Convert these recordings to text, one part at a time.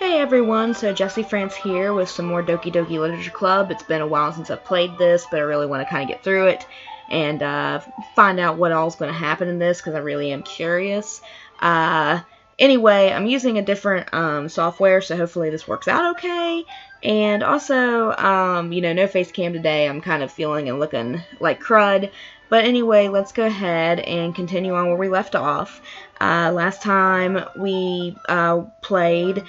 Hey everyone, so Jesse France here with some more Doki Doki Literature Club. It's been a while since I've played this, but I really want to kind of get through it and find out what all's going to happen in this because I really am curious. Anyway, I'm using a different software, so hopefully this works out okay. And also, no face cam today. I'm kind of feeling and looking like crud. But anyway, let's go ahead and continue on where we left off. Last time we played...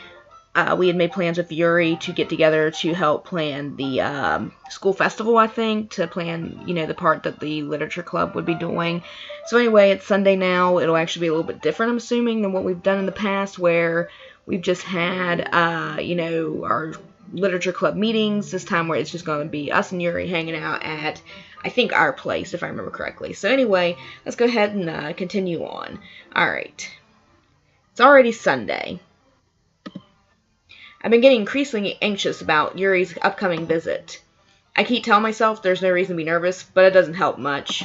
we had made plans with Yuri to get together to help plan the school festival, I think, to plan, the part that the literature club would be doing. So anyway, it's Sunday now. It'll actually be a little bit different, I'm assuming, than what we've done in the past, where we've just had, our literature club meetings. This time where it's just going to be us and Yuri hanging out at, I think, our place, if I remember correctly. So anyway, let's go ahead and continue on. Alright. It's already Sunday. I've been getting increasingly anxious about Yuri's upcoming visit. I keep telling myself there's no reason to be nervous, but it doesn't help much.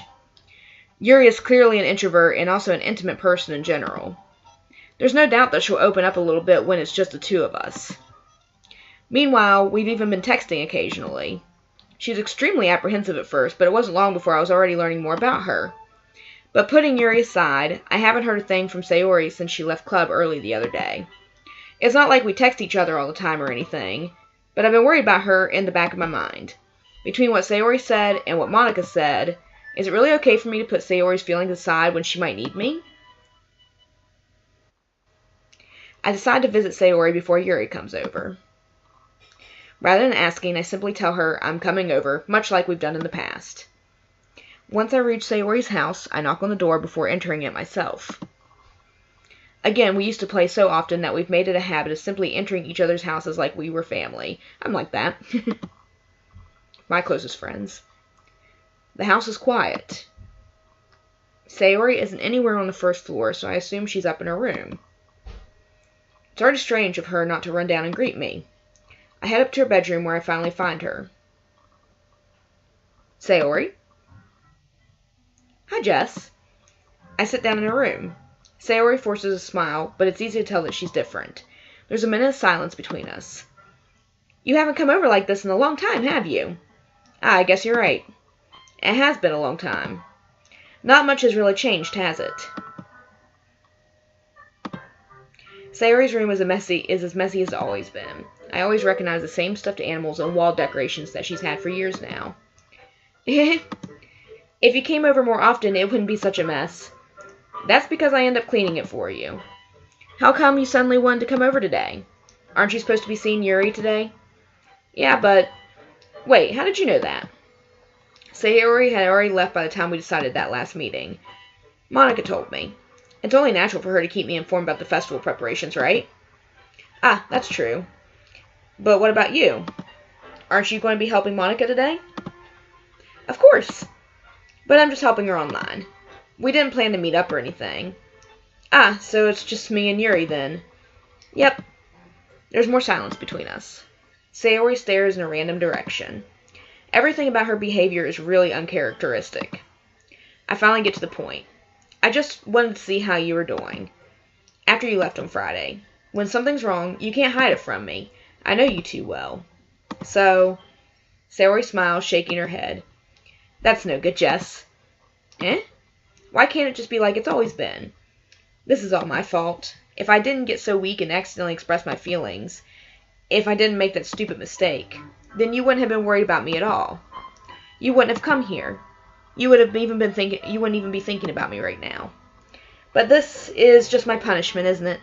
Yuri is clearly an introvert and also an intimate person in general. There's no doubt that she'll open up a little bit when it's just the two of us. Meanwhile, we've even been texting occasionally. She's extremely apprehensive at first, but it wasn't long before I was already learning more about her. But putting Yuri aside, I haven't heard a thing from Sayori since she left club early the other day. It's not like we text each other all the time or anything, but I've been worried about her in the back of my mind. Between what Sayori said and what Monica said, is it really okay for me to put Sayori's feelings aside when she might need me? I decide to visit Sayori before Yuri comes over. Rather than asking, I simply tell her I'm coming over, much like we've done in the past. Once I reach Sayori's house, I knock on the door before entering it myself. Again, we used to play so often that we've made it a habit of simply entering each other's houses like we were family. I'm like that. My closest friends. The house is quiet. Sayori isn't anywhere on the first floor, so I assume she's up in her room. It's already strange of her not to run down and greet me. I head up to her bedroom where I finally find her. Sayori? Hi, Jess. I sit down in her room. Sayori forces a smile, but it's easy to tell that she's different. There's a minute of silence between us. You haven't come over like this in a long time, have you? I guess you're right. It has been a long time. Not much has really changed, has it? Sayori's room is as messy as it's always been. I always recognize the same stuffed animals and wall decorations that she's had for years now. If you came over more often, it wouldn't be such a mess. That's because I end up cleaning it for you. How come you suddenly wanted to come over today? Aren't you supposed to be seeing Yuri today? Yeah, but... Wait, how did you know that? Sayori had already left by the time we decided that last meeting. Monica told me. It's only natural for her to keep me informed about the festival preparations, right? Ah, that's true. But what about you? Aren't you going to be helping Monica today? Of course. But I'm just helping her online. We didn't plan to meet up or anything. Ah, so it's just me and Yuri then. Yep. There's more silence between us. Sayori stares in a random direction. Everything about her behavior is really uncharacteristic. I finally get to the point. I just wanted to see how you were doing. After you left on Friday. When something's wrong, you can't hide it from me. I know you too well. So, Sayori smiles, shaking her head. That's no good, Jess. Eh? Why can't it just be like it's always been? This is all my fault. If I didn't get so weak and accidentally express my feelings, if I didn't make that stupid mistake, then you wouldn't have been worried about me at all. You wouldn't have come here. You wouldn't even be thinking about me right now. But this is just my punishment, isn't it?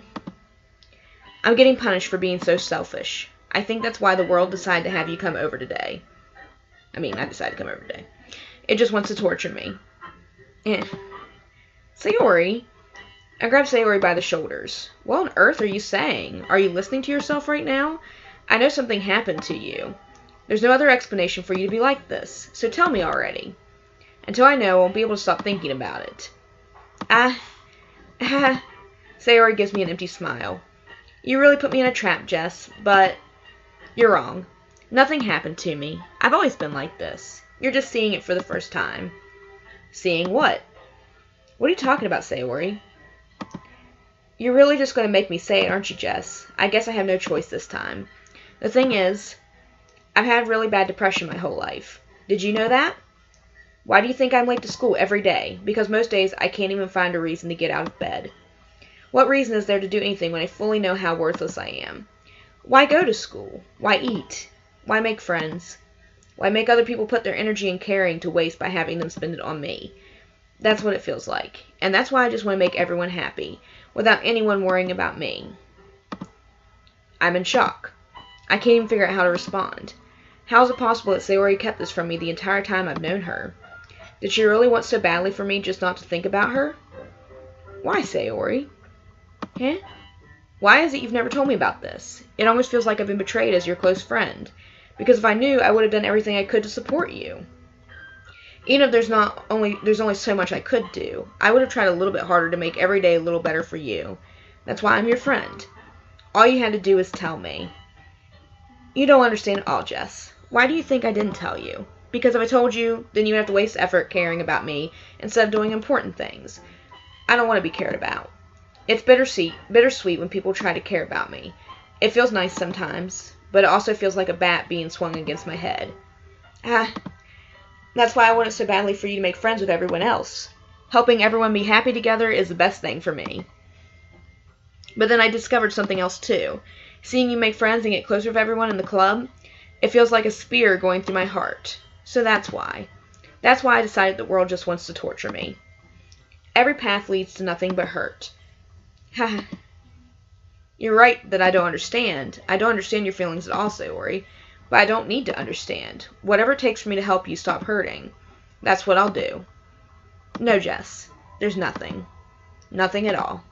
I'm getting punished for being so selfish. I think that's why the world decided to have you come over today. I decided to come over today. It just wants to torture me. Sayori? I grab Sayori by the shoulders. What on earth are you saying? Are you listening to yourself right now? I know something happened to you. There's no other explanation for you to be like this, so tell me already. Until I know, I won't be able to stop thinking about it. Sayori gives me an empty smile. You really put me in a trap, Jess, but you're wrong. Nothing happened to me. I've always been like this. You're just seeing it for the first time. Seeing what? What are you talking about, Sayori? You're really just going to make me say it, aren't you, Jess? I guess I have no choice this time. The thing is, I've had really bad depression my whole life. Did you know that? Why do you think I'm late to school every day? Because most days I can't even find a reason to get out of bed. What reason is there to do anything when I fully know how worthless I am? Why go to school? Why eat? Why make friends? Why make other people put their energy and caring to waste by having them spend it on me? That's what it feels like. And that's why I just want to make everyone happy, without anyone worrying about me. I'm in shock. I can't even figure out how to respond. How is it possible that Sayori kept this from me the entire time I've known her? Did she really want so badly for me just not to think about her? Why, Sayori? Huh? Why is it you've never told me about this? It almost feels like I've been betrayed as your close friend. Because if I knew, I would have done everything I could to support you. Even if there's only so much I could do, I would have tried a little bit harder to make every day a little better for you. That's why I'm your friend. All you had to do is tell me. You don't understand at all, Jess. Why do you think I didn't tell you? Because if I told you, then you would have to waste effort caring about me instead of doing important things. I don't want to be cared about. It's bittersweet when people try to care about me. It feels nice sometimes, but it also feels like a bat being swung against my head. That's why I want it so badly for you to make friends with everyone else. Helping everyone be happy together is the best thing for me. But then I discovered something else too. Seeing you make friends and get closer with everyone in the club, it feels like a spear going through my heart. So that's why. That's why I decided the world just wants to torture me. Every path leads to nothing but hurt. You're right that I don't understand. I don't understand your feelings at all, Sayori. But I don't need to understand. Whatever it takes for me to help you stop hurting, that's what I'll do. No, Jess. There's nothing. Nothing at all.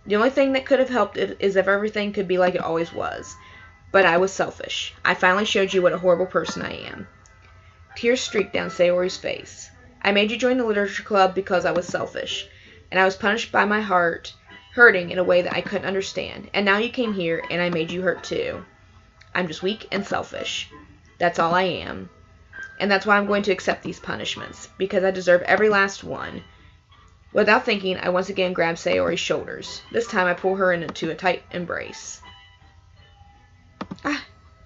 The only thing that could have helped is if everything could be like it always was. But I was selfish. I finally showed you what a horrible person I am. Tears streaked down Sayori's face. I made you join the literature club because I was selfish. And I was punished by my heart hurting in a way that I couldn't understand. And now you came here and I made you hurt too. I'm just weak and selfish. That's all I am. And that's why I'm going to accept these punishments, because I deserve every last one. Without thinking, I once again grab Sayori's shoulders. This time I pull her into a tight embrace.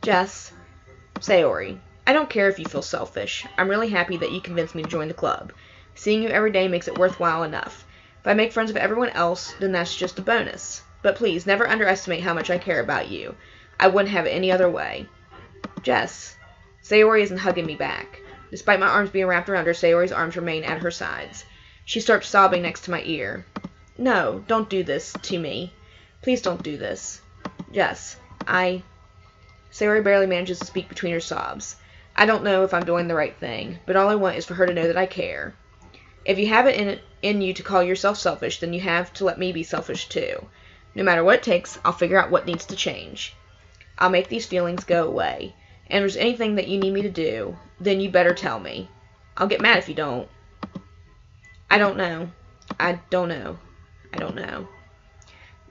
Jess. Sayori, I don't care if you feel selfish. I'm really happy that you convinced me to join the club. Seeing you every day makes it worthwhile enough. If I make friends with everyone else, then that's just a bonus. But please, never underestimate how much I care about you. I wouldn't have it any other way. Jess. Sayori isn't hugging me back. Despite my arms being wrapped around her, Sayori's arms remain at her sides. She starts sobbing next to my ear. No, don't do this to me. Please don't do this. Jess, Sayori barely manages to speak between her sobs. I don't know if I'm doing the right thing, but all I want is for her to know that I care. If you have it in you to call yourself selfish, then you have to let me be selfish too. No matter what it takes, I'll figure out what needs to change. I'll make these feelings go away. And if there's anything that you need me to do, then you better tell me. I'll get mad if you don't. I don't know. I don't know. I don't know.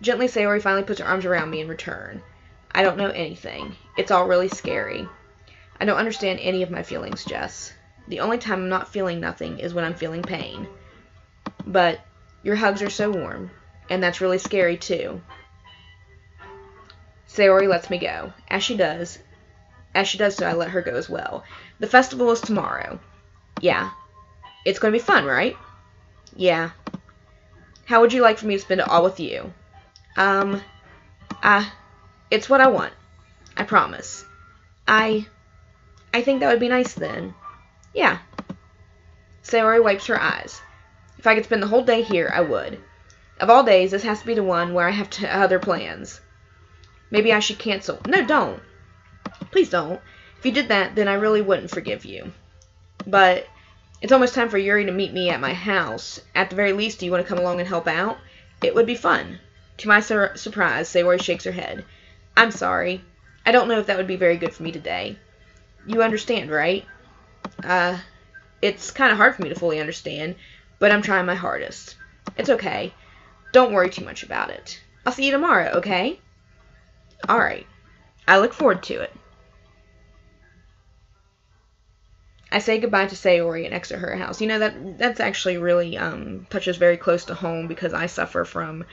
Gently, Sayori finally puts her arms around me in return. I don't know anything. It's all really scary. I don't understand any of my feelings, Jess. The only time I'm not feeling nothing is when I'm feeling pain. But your hugs are so warm, and that's really scary too. Sayori lets me go. As she does so, I let her go as well. The festival is tomorrow. Yeah. It's going to be fun, right? Yeah. How would you like for me to spend it all with you? It's what I want. I promise. I think that would be nice then. Yeah. Sayori wipes her eyes. If I could spend the whole day here, I would. Of all days, this has to be the one where I have other plans. Maybe I should cancel. No, don't. Please don't. If you did that, then I really wouldn't forgive you. But it's almost time for Yuri to meet me at my house. At the very least, do you want to come along and help out? It would be fun. To my surprise, Sayori shakes her head. I'm sorry. I don't know if that would be very good for me today. You understand, right? It's kind of hard for me to fully understand, but I'm trying my hardest. It's okay. Don't worry too much about it. I'll see you tomorrow, okay? Alright. I look forward to it. I say goodbye to Sayori and exit her house. You know, that's actually really touches very close to home because I suffer from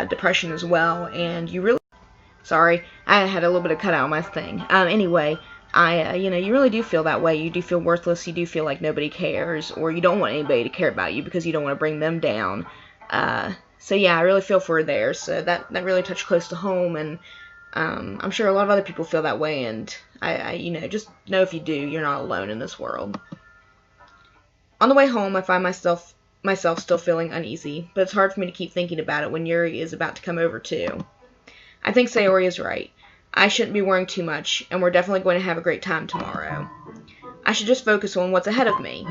depression as well, and you really... Sorry, I had a little bit of cut out on my thing. Anyway, you really do feel that way. You do feel worthless. You do feel like nobody cares, or you don't want anybody to care about you because you don't want to bring them down. So yeah, I really feel for her there. So that really touched close to home, and I'm sure a lot of other people feel that way. And just know if you do, you're not alone in this world. On the way home, I find myself still feeling uneasy, but it's hard for me to keep thinking about it when Yuri is about to come over too. I think Sayori is right. I shouldn't be worrying too much, and we're definitely going to have a great time tomorrow. I should just focus on what's ahead of me.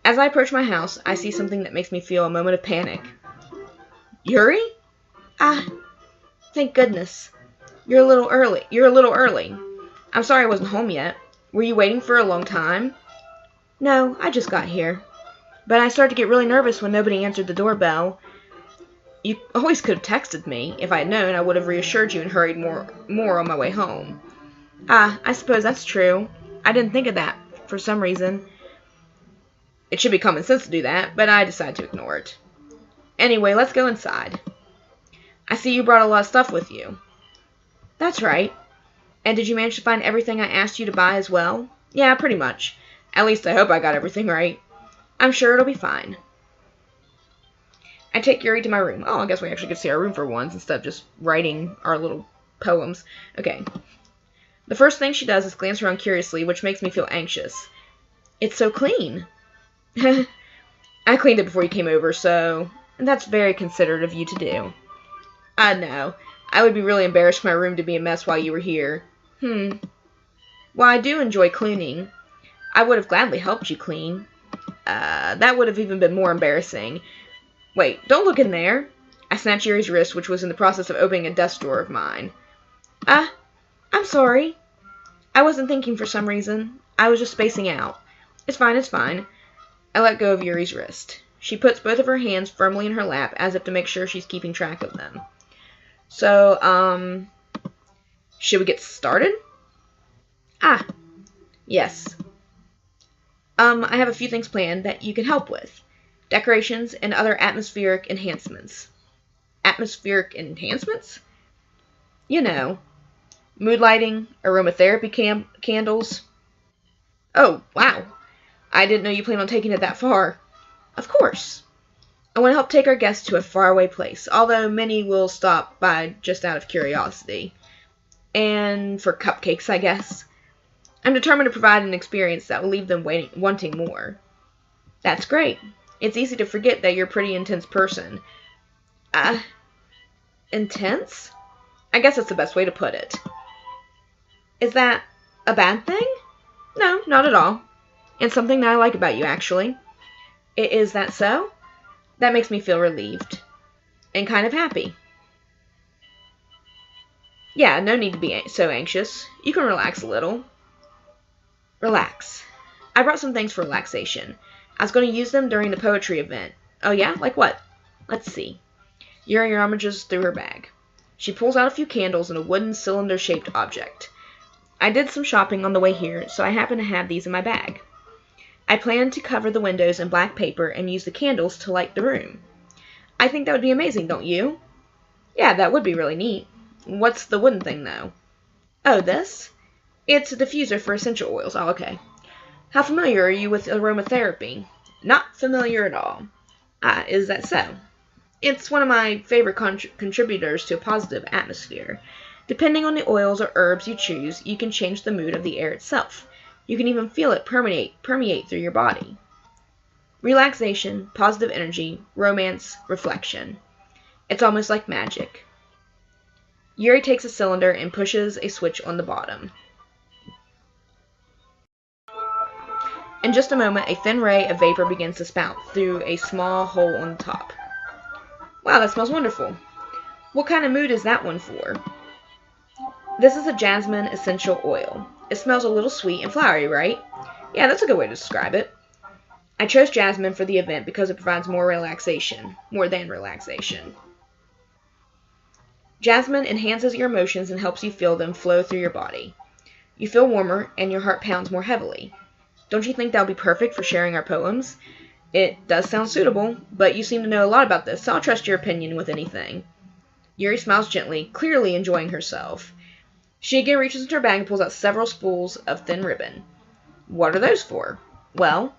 As I approach my house, I see something that makes me feel a moment of panic. Yuri? Thank goodness. You're a little early. I'm sorry I wasn't home yet. Were you waiting for a long time? No, I just got here. But I started to get really nervous when nobody answered the doorbell. You always could have texted me. If I had known, I would have reassured you and hurried more on my way home. I suppose that's true. I didn't think of that for some reason. It should be common sense to do that, but I decided to ignore it. Anyway, let's go inside. I see you brought a lot of stuff with you. That's right. And did you manage to find everything I asked you to buy as well? Yeah, pretty much. At least I hope I got everything right. I'm sure it'll be fine. I take Yuri to my room. Oh, I guess we actually get to see our room for once instead of just writing our little poems. Okay. The first thing she does is glance around curiously, which makes me feel anxious. It's so clean. I cleaned it before you came over, so that's very considerate of you to do. No. I would be really embarrassed for my room to be a mess while you were here. Well, I do enjoy cleaning. I would have gladly helped you clean. That would have even been more embarrassing. Wait, don't look in there. I snatched Yuri's wrist, which was in the process of opening a desk drawer of mine. I'm sorry. I wasn't thinking for some reason. I was just spacing out. It's fine. I let go of Yuri's wrist. She puts both of her hands firmly in her lap, as if to make sure she's keeping track of them. So, should we get started? Yes. I have a few things planned that you can help with. Decorations and other atmospheric enhancements. Atmospheric enhancements? You know, mood lighting, aromatherapy candles. Oh, wow. I didn't know you planned on taking it that far. Of course. I want to help take our guests to a faraway place, although many will stop by just out of curiosity. And for cupcakes, I guess. I'm determined to provide an experience that will leave them wanting more. That's great. It's easy to forget that you're a pretty intense person. Intense? I guess that's the best way to put it. Is that a bad thing? No, not at all. And something that I like about you, actually. Is that so? That makes me feel relieved. And kind of happy. Yeah, no need to be so anxious. You can relax a little. Relax. I brought some things for relaxation. I was going to use them during the poetry event. Oh yeah? Like what? Let's see. Yuri rummages through her bag. She pulls out a few candles and a wooden cylinder-shaped object. I did some shopping on the way here, so I happen to have these in my bag. I plan to cover the windows in black paper and use the candles to light the room. I think that would be amazing, don't you? Yeah, that would be really neat. What's the wooden thing, though? Oh, this? It's a diffuser for essential oils. Oh, okay. How familiar are you with aromatherapy? Not familiar at all. Is that so? It's one of my favorite contributors to a positive atmosphere. Depending on the oils or herbs you choose, you can change the mood of the air itself. You can even feel it permeate through your body. Relaxation, positive energy, romance, reflection. It's almost like magic. Yuri takes a cylinder and pushes a switch on the bottom. In just a moment, a thin ray of vapor begins to spout through a small hole on the top. Wow, that smells wonderful. What kind of mood is that one for? This is a jasmine essential oil. It smells a little sweet and flowery, right? Yeah, that's a good way to describe it. I chose jasmine for the event because it provides more than relaxation. Jasmine enhances your emotions and helps you feel them flow through your body. You feel warmer and your heart pounds more heavily. Don't you think that would be perfect for sharing our poems? It does sound suitable, but you seem to know a lot about this, so I'll trust your opinion with anything. Yuri smiles gently, clearly enjoying herself. She again reaches into her bag and pulls out several spools of thin ribbon. What are those for? Well,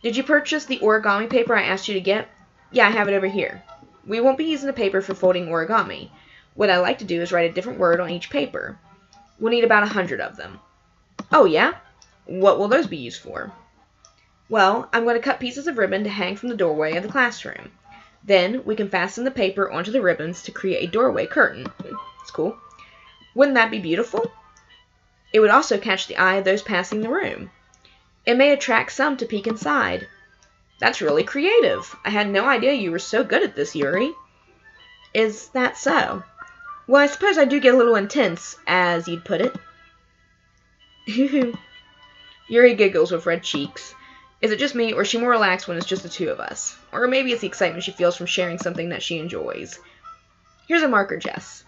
did you purchase the origami paper I asked you to get? Yeah, I have it over here. We won't be using the paper for folding origami. What I like to do is write a different word on each paper. We'll need about 100 of them. Oh, yeah? What will those be used for? Well, I'm going to cut pieces of ribbon to hang from the doorway of the classroom. Then we can fasten the paper onto the ribbons to create a doorway curtain. It's cool. Wouldn't that be beautiful? It would also catch the eye of those passing the room. It may attract some to peek inside. That's really creative. I had no idea you were so good at this, Yuri. Is that so? Well, I suppose I do get a little intense, as you'd put it. Yuri giggles with red cheeks. Is it just me, or is she more relaxed when it's just the two of us? Or maybe it's the excitement she feels from sharing something that she enjoys. Here's a marker, Jess.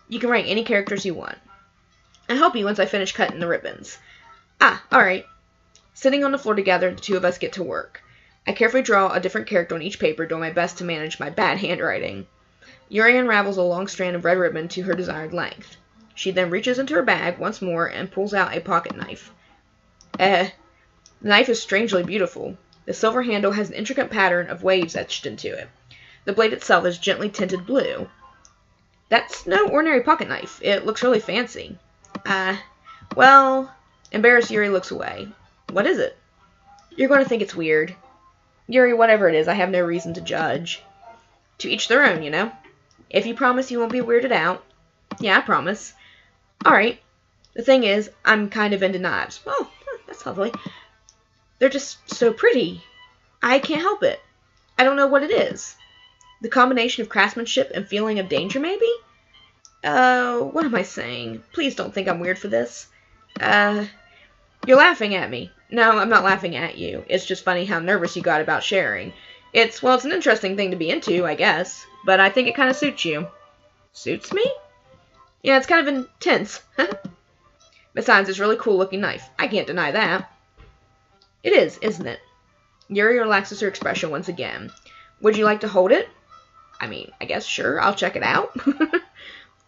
You can write any characters you want. I'll help you once I finish cutting the ribbons. Ah, alright. Sitting on the floor together, the two of us get to work. I carefully draw a different character on each paper, doing my best to manage my bad handwriting. Yuri unravels a long strand of red ribbon to her desired length. She then reaches into her bag once more and pulls out a pocket knife. The knife is strangely beautiful. The silver handle has an intricate pattern of waves etched into it. The blade itself is gently tinted blue. That's no ordinary pocket knife. It looks really fancy. Well, embarrassed, Yuri looks away. What is it? You're going to think it's weird. Yuri, whatever it is, I have no reason to judge. To each their own, you know. If you promise you won't be weirded out. Yeah, I promise. Alright. The thing is, I'm kind of into knives. Oh, that's lovely. They're just so pretty. I can't help it. I don't know what it is. The combination of craftsmanship and feeling of danger, maybe? What am I saying? Please don't think I'm weird for this. You're laughing at me. No, I'm not laughing at you. It's just funny how nervous you got about sharing. It's an interesting thing to be into, I guess. But I think it kind of suits you. Suits me? Yeah, it's kind of intense. Besides, it's a really cool looking knife. I can't deny that. It is, isn't it? Yuri relaxes her expression once again. Would you like to hold it? I mean, I guess sure. I'll check it out.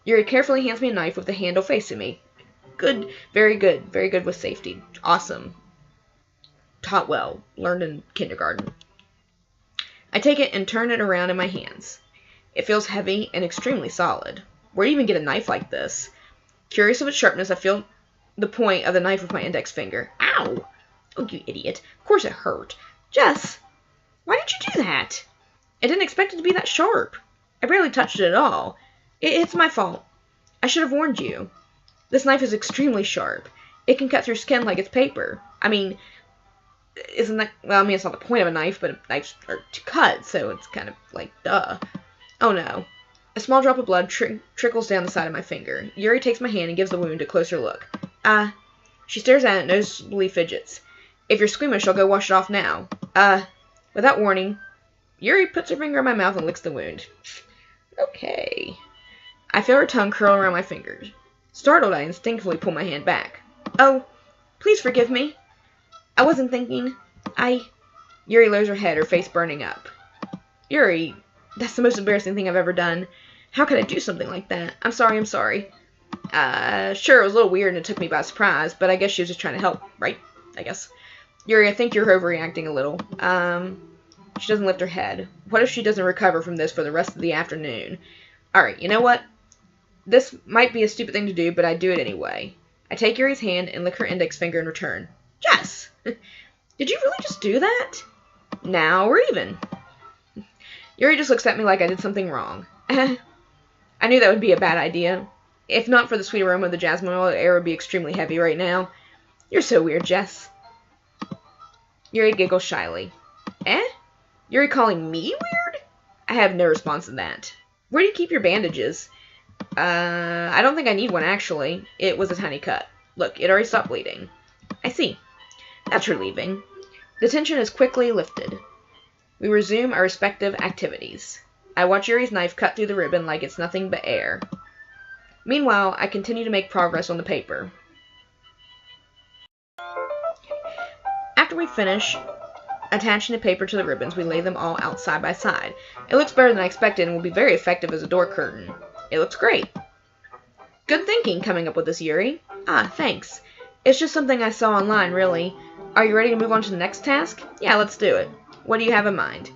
Yuri carefully hands me a knife with the handle facing me. Good. Very good. Very good with safety. Awesome. Taught well. Learned in kindergarten. I take it and turn it around in my hands. It feels heavy and extremely solid. Where do you even get a knife like this? Curious of its sharpness, I feel the point of the knife with my index finger. Ow! Oh, you idiot. Of course it hurt. Jess, why did you do that? I didn't expect it to be that sharp. I barely touched it at all. It's my fault. I should have warned you. This knife is extremely sharp. It can cut through skin like it's paper. I mean, isn't that... Well, I mean, it's not the point of a knife, but knives are to cut, so it's kind of like, duh. Oh, no. A small drop of blood trickles down the side of my finger. Yuri takes my hand and gives the wound a closer look. She stares at it and noticeably fidgets. If you're squeamish, I'll go wash it off now. Without warning, Yuri puts her finger in my mouth and licks the wound. Okay. I feel her tongue curl around my fingers. Startled, I instinctively pull my hand back. Oh, please forgive me. I wasn't thinking. Yuri lowers her head, her face burning up. Yuri, that's the most embarrassing thing I've ever done. How could I do something like that? I'm sorry. Sure, it was a little weird and it took me by surprise, but I guess she was just trying to help, right? I guess. Yuri, I think you're overreacting a little. She doesn't lift her head. What if she doesn't recover from this for the rest of the afternoon? Alright, you know what? This might be a stupid thing to do, but I do it anyway. I take Yuri's hand and lick her index finger in return. Jess! Did you really just do that? Now we're even. Yuri just looks at me like I did something wrong. I knew that would be a bad idea. If not for the sweet aroma of the jasmine oil, the air would be extremely heavy right now. You're so weird, Jess. Yuri giggles shyly. Yuri calling me weird? I have no response to that. Where do you keep your bandages? I don't think I need one, actually. It was a tiny cut. Look, it already stopped bleeding. I see. That's relieving. The tension is quickly lifted. We resume our respective activities. I watch Yuri's knife cut through the ribbon like it's nothing but air. Meanwhile, I continue to make progress on the paper. After we finish, Attaching the paper to the ribbons, we lay them all out side by side. It looks better than I expected and will be very effective as a door curtain. It looks great. Good thinking coming up with this, Yuri. Ah, thanks. It's just something I saw online, really. Are you ready to move on to the next task? Yeah, let's do it. What do you have in mind?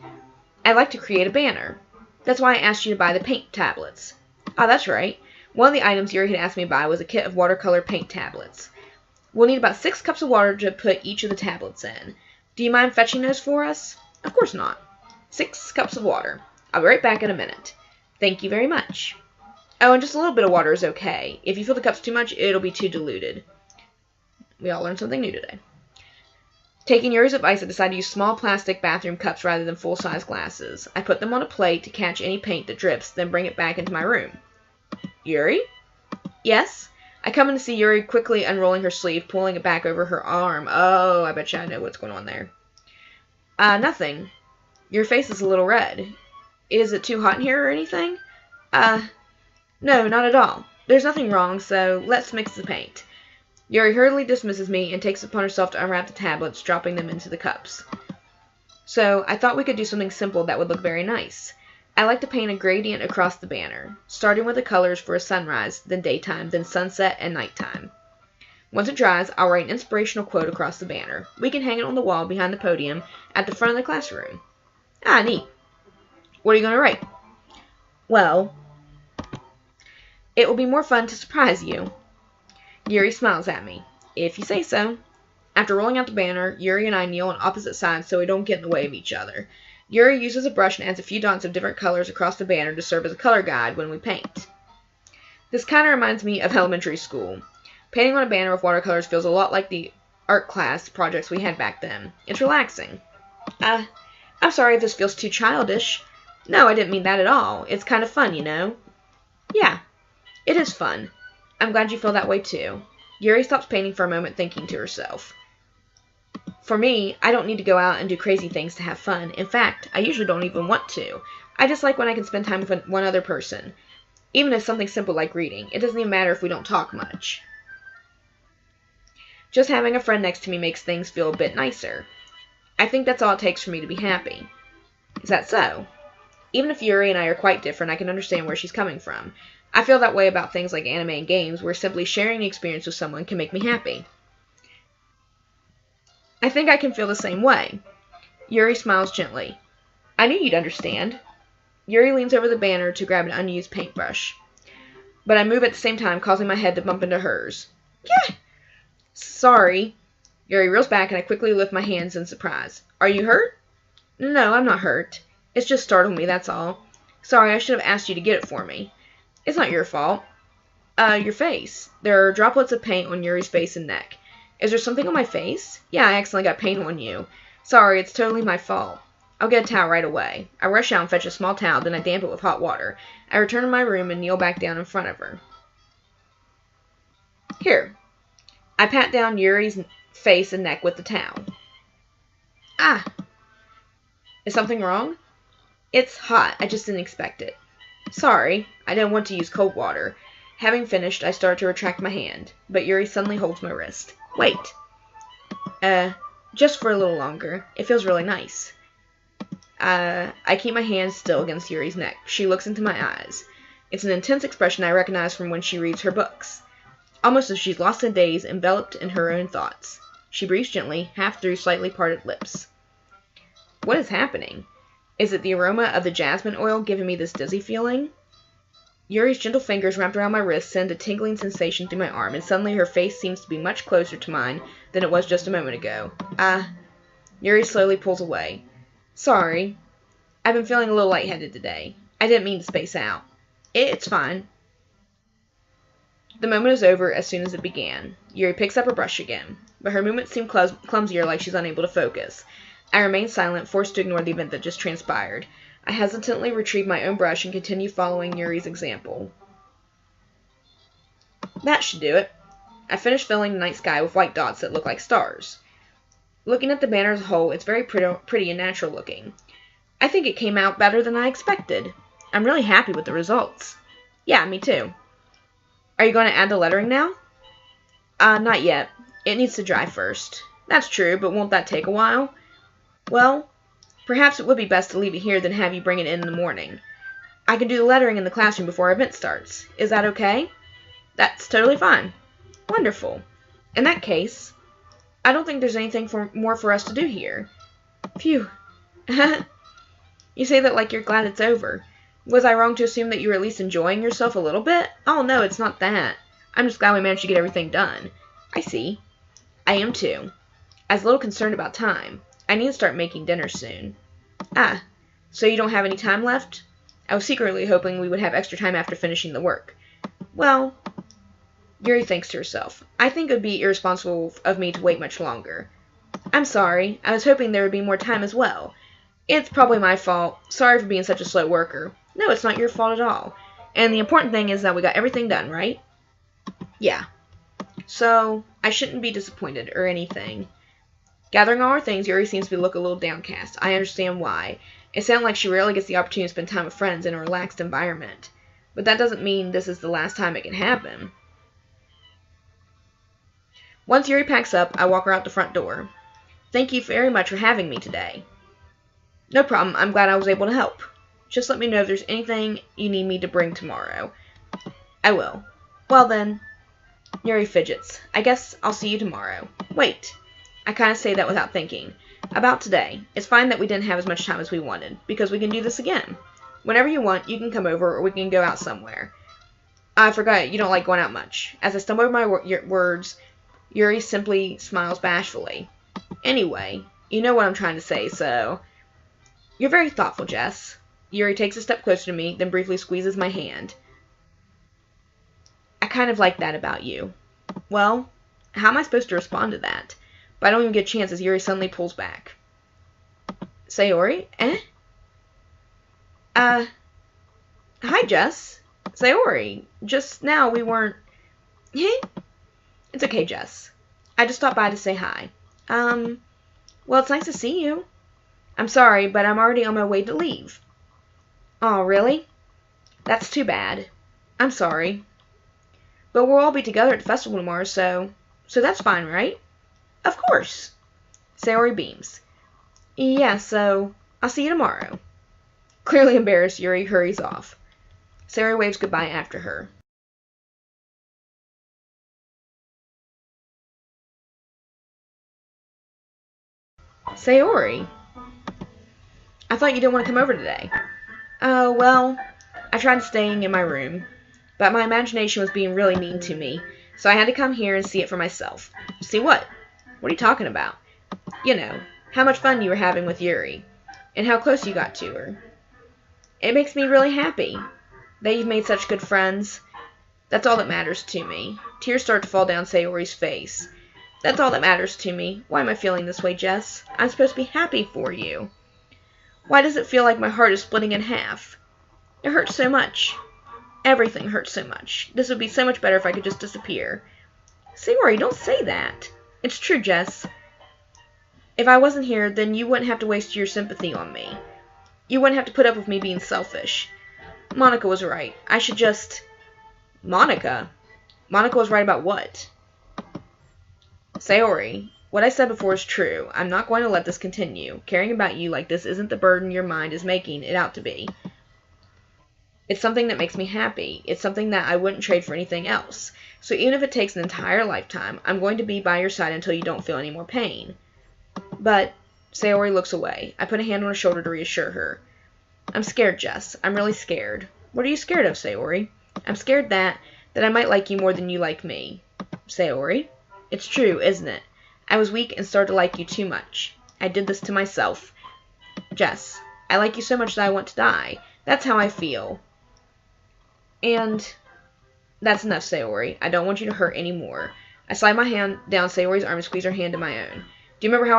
I'd like to create a banner. That's why I asked you to buy the paint tablets. Ah, that's right. One of the items Yuri had asked me to buy was a kit of watercolor paint tablets. We'll need about 6 cups of water to put each of the tablets in. Do you mind fetching those for us? Of course not. 6 cups of water. I'll be right back in a minute. Thank you very much. Oh, and just a little bit of water is okay. If you fill the cups too much, it'll be too diluted. We all learned something new today. Taking Yuri's advice, I decided to use small plastic bathroom cups rather than full-size glasses. I put them on a plate to catch any paint that drips, then bring it back into my room. Yuri? Yes? I come in to see Yuri quickly unrolling her sleeve, pulling it back over her arm. Oh, I bet you I know what's going on there. Nothing. Your face is a little red. Is it too hot in here or anything? No, not at all. There's nothing wrong, so let's mix the paint. Yuri hurriedly dismisses me and takes it upon herself to unwrap the tablets, dropping them into the cups. So, I thought we could do something simple that would look very nice. I like to paint a gradient across the banner, starting with the colors for a sunrise, then daytime, then sunset and nighttime. Once it dries, I'll write an inspirational quote across the banner. We can hang it on the wall behind the podium at the front of the classroom. Ah, neat. What are you going to write? Well, it will be more fun to surprise you. Yuri smiles at me. If you say so. After rolling out the banner, Yuri and I kneel on opposite sides so we don't get in the way of each other. Yuri uses a brush and adds a few dots of different colors across the banner to serve as a color guide when we paint. This kind of reminds me of elementary school. Painting on a banner with watercolors feels a lot like the art class projects we had back then. It's relaxing. I'm sorry if this feels too childish. No, I didn't mean that at all. It's kind of fun, you know. Yeah, it is fun. I'm glad you feel that way too. Yuri stops painting for a moment, thinking to herself. For me, I don't need to go out and do crazy things to have fun. In fact, I usually don't even want to. I just like when I can spend time with one other person. Even if something simple like reading. It doesn't even matter if we don't talk much. Just having a friend next to me makes things feel a bit nicer. I think that's all it takes for me to be happy. Is that so? Even if Yuri and I are quite different, I can understand where she's coming from. I feel that way about things like anime and games, where simply sharing the experience with someone can make me happy. I think I can feel the same way. Yuri smiles gently. I knew you'd understand. Yuri leans over the banner to grab an unused paintbrush. But I move at the same time, causing my head to bump into hers. Yeah. Sorry. Yuri reels back and I quickly lift my hands in surprise. Are you hurt? No, I'm not hurt. It's just startled me, that's all. Sorry, I should have asked you to get it for me. It's not your fault. Your face. There are droplets of paint on Yuri's face and neck. Is there something on my face? Yeah, I accidentally got paint on you. Sorry, it's totally my fault. I'll get a towel right away. I rush out and fetch a small towel, then I damp it with hot water. I return to my room and kneel back down in front of her. Here. I pat down Yuri's face and neck with the towel. Ah. Is something wrong? It's hot. I just didn't expect it. Sorry. I didn't want to use cold water. Having finished, I start to retract my hand, but Yuri suddenly holds my wrist. Wait. Just for a little longer. It feels really nice. I keep my hand still against Yuri's neck. She looks into my eyes. It's an intense expression I recognize from when she reads her books. Almost as she's lost in daze, enveloped in her own thoughts. She breathes gently, half through slightly parted lips. What is happening? Is it the aroma of the jasmine oil giving me this dizzy feeling? Yuri's gentle fingers wrapped around my wrist send a tingling sensation through my arm, and suddenly her face seems to be much closer to mine than it was just a moment ago. Yuri slowly pulls away. Sorry. I've been feeling a little lightheaded today. I didn't mean to space out. It's fine. The moment is over as soon as it began. Yuri picks up her brush again, but her movements seem clumsier, like she's unable to focus. I remain silent, forced to ignore the event that just transpired. I hesitantly retrieve my own brush and continue following Yuri's example. That should do it. I finish filling the night sky with white dots that look like stars. Looking at the banner as a whole, it's very pretty and natural looking. I think it came out better than I expected. I'm really happy with the results. Yeah, me too. Are you going to add the lettering now? Not yet. It needs to dry first. That's true, but won't that take a while? Well, perhaps it would be best to leave it here than have you bring it in the morning. I can do the lettering in the classroom before our event starts. Is that okay? That's totally fine. Wonderful. In that case, I don't think there's anything more for us to do here. Phew. You say that like you're glad it's over. Was I wrong to assume that you were at least enjoying yourself a little bit? Oh no, it's not that. I'm just glad we managed to get everything done. I see. I am too. I was a little concerned about time. I need to start making dinner soon. Ah, so you don't have any time left? I was secretly hoping we would have extra time after finishing the work. Well, Yuri thinks to herself. I think it would be irresponsible of me to wait much longer. I'm sorry. I was hoping there would be more time as well. It's probably my fault. Sorry for being such a slow worker. No, it's not your fault at all. And the important thing is that we got everything done, right? Yeah. So, I shouldn't be disappointed or anything. Gathering all her things, Yuri seems to look a little downcast. I understand why. It sounds like she rarely gets the opportunity to spend time with friends in a relaxed environment. But that doesn't mean this is the last time it can happen. Once Yuri packs up, I walk her out the front door. Thank you very much for having me today. No problem. I'm glad I was able to help. Just let me know if there's anything you need me to bring tomorrow. I will. Well then. Yuri fidgets. I guess I'll see you tomorrow. Wait. I kind of say that without thinking. About today. It's fine that we didn't have as much time as we wanted, because we can do this again. Whenever you want, you can come over or we can go out somewhere. I forgot, you don't like going out much. As I stumble over my words, Yuri simply smiles bashfully. Anyway, you know what I'm trying to say, so... You're very thoughtful, Jess. Yuri takes a step closer to me, then briefly squeezes my hand. I kind of like that about you. Well, how am I supposed to respond to that? But I don't even get a chance as Yuri suddenly pulls back. Sayori? Eh? Hi, Jess. Sayori. Just now we weren't... It's okay, Jess. I just stopped by to say hi. Well, it's nice to see you. I'm sorry, but I'm already on my way to leave. Oh, really? That's too bad. I'm sorry. But we'll all be together at the festival tomorrow, so that's fine, right? Of course. Sayori beams. Yeah, so I'll see you tomorrow. Clearly embarrassed, Yuri hurries off. Sayori waves goodbye after her. Sayori, I thought you didn't want to come over today. Oh, well, I tried staying in my room, but my imagination was being really mean to me, so I had to come here and see it for myself. See what? What are you talking about? You know, how much fun you were having with Yuri, and how close you got to her. It makes me really happy that you've made such good friends. That's all that matters to me. Tears start to fall down Sayori's face. That's all that matters to me. Why am I feeling this way, Jess? I'm supposed to be happy for you. Why does it feel like my heart is splitting in half? It hurts so much. Everything hurts so much. This would be so much better if I could just disappear. Sayori, don't say that. It's true, Jess. If I wasn't here, then you wouldn't have to waste your sympathy on me. You wouldn't have to put up with me being selfish. Monica was right. I should just... Monica? Monica was right about what? Sayori, what I said before is true. I'm not going to let this continue. Caring about you like this isn't the burden your mind is making it out to be. It's something that makes me happy. It's something that I wouldn't trade for anything else. So even if it takes an entire lifetime, I'm going to be by your side until you don't feel any more pain. But... Sayori looks away. I put a hand on her shoulder to reassure her. I'm scared, Jess. I'm really scared. What are you scared of, Sayori? I'm scared that I might like you more than you like me. Sayori? It's true, isn't it? I was weak and started to like you too much. I did this to myself. Jess, I like you so much that I want to die. That's how I feel. And that's enough, Sayori. I don't want you to hurt anymore. I slide my hand down Sayori's arm and squeeze her hand in my own. Do you remember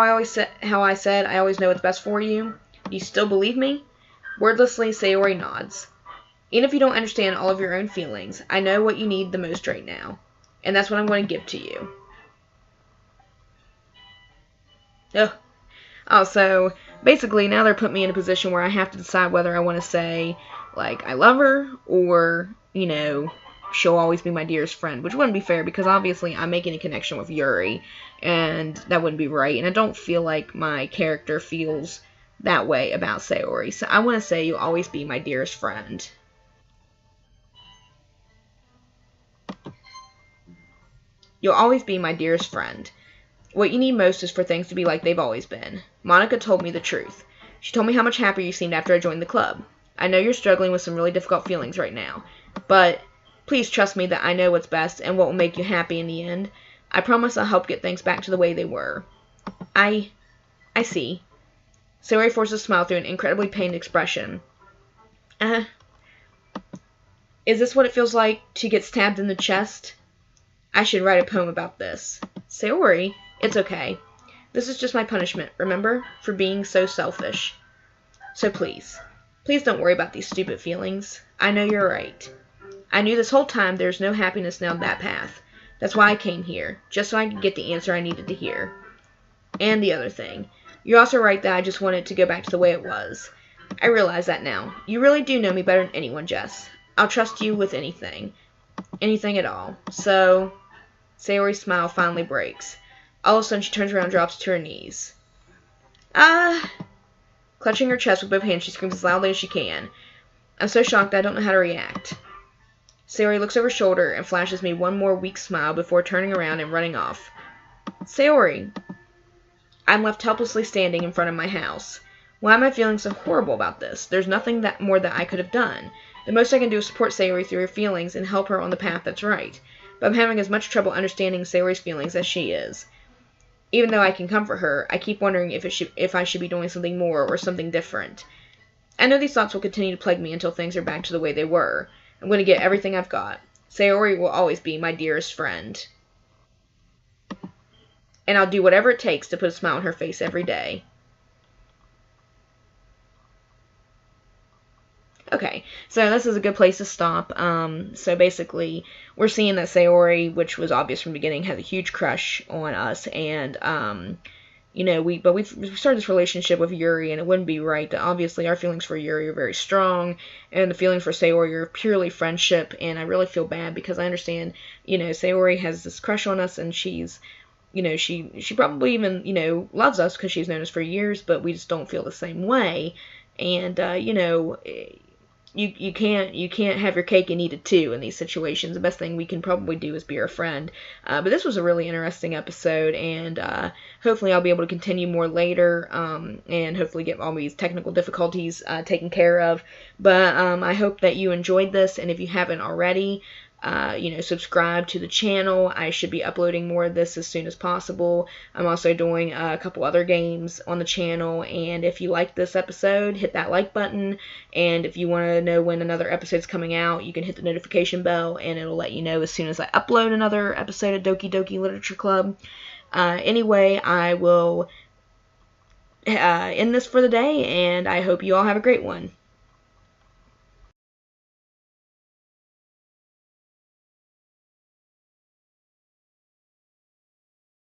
how I said I always know what's best for you? Do you still believe me? Wordlessly, Sayori nods. Even if you don't understand all of your own feelings, I know what you need the most right now. And that's what I'm going to give to you. Ugh. Oh, so basically now they're putting me in a position where I have to decide whether I want to say, like, I love her, or, you know, she'll always be my dearest friend, which wouldn't be fair because obviously I'm making a connection with Yuri, and that wouldn't be right, and I don't feel like my character feels that way about Sayori, so I want to say you'll always be my dearest friend. You'll always be my dearest friend. What you need most is for things to be like they've always been. Monica told me the truth. She told me how much happier you seemed after I joined the club. I know you're struggling with some really difficult feelings right now, but please trust me that I know what's best and what will make you happy in the end. I promise I'll help get things back to the way they were. I see. Sayori forced a smile through an incredibly pained expression. Is this what it feels like to get stabbed in the chest? I should write a poem about this. Sayori, it's okay. This is just my punishment, remember? For being so selfish. So please don't worry about these stupid feelings. I know you're right. I knew this whole time there's no happiness down that path. That's why I came here, just so I could get the answer I needed to hear. And the other thing, you're also right that I just wanted to go back to the way it was. I realize that now. You really do know me better than anyone, Jess. I'll trust you with anything. Anything at all. So, Sayori's smile finally breaks. All of a sudden, she turns around and drops to her knees. Clutching her chest with both hands, she screams as loudly as she can. I'm so shocked I don't know how to react. Sayori looks over her shoulder and flashes me one more weak smile before turning around and running off. Sayori! I'm left helplessly standing in front of my house. Why am I feeling so horrible about this? There's nothing more that I could have done. The most I can do is support Sayori through her feelings and help her on the path that's right. But I'm having as much trouble understanding Sayori's feelings as she is. Even though I can comfort her, I keep wondering if I should be doing something more or something different. I know these thoughts will continue to plague me until things are back to the way they were. I'm going to get everything I've got. Sayori will always be my dearest friend. And I'll do whatever it takes to put a smile on her face every day. Okay, so this is a good place to stop. So basically, we're seeing that Sayori, which was obvious from the beginning, has a huge crush on us, and we've started this relationship with Yuri, and it wouldn't be right. Obviously, our feelings for Yuri are very strong, and the feelings for Sayori are purely friendship, and I really feel bad because I understand, Sayori has this crush on us, and she's, she probably even, loves us because she's known us for years, but we just don't feel the same way, and, You can't have your cake and eat it too in these situations. The best thing we can probably do is be our friend. But this was a really interesting episode, and hopefully I'll be able to continue more later, and hopefully get all these technical difficulties taken care of. But I hope that you enjoyed this, and if you haven't already, subscribe to the channel. I should be uploading more of this as soon as possible. I'm also doing a couple other games on the channel, and if you like this episode, hit that like button, and if you want to know when another episode's coming out, you can hit the notification bell, and it'll let you know as soon as I upload another episode of Doki Doki Literature Club. Anyway, I will end this for the day, and I hope you all have a great one.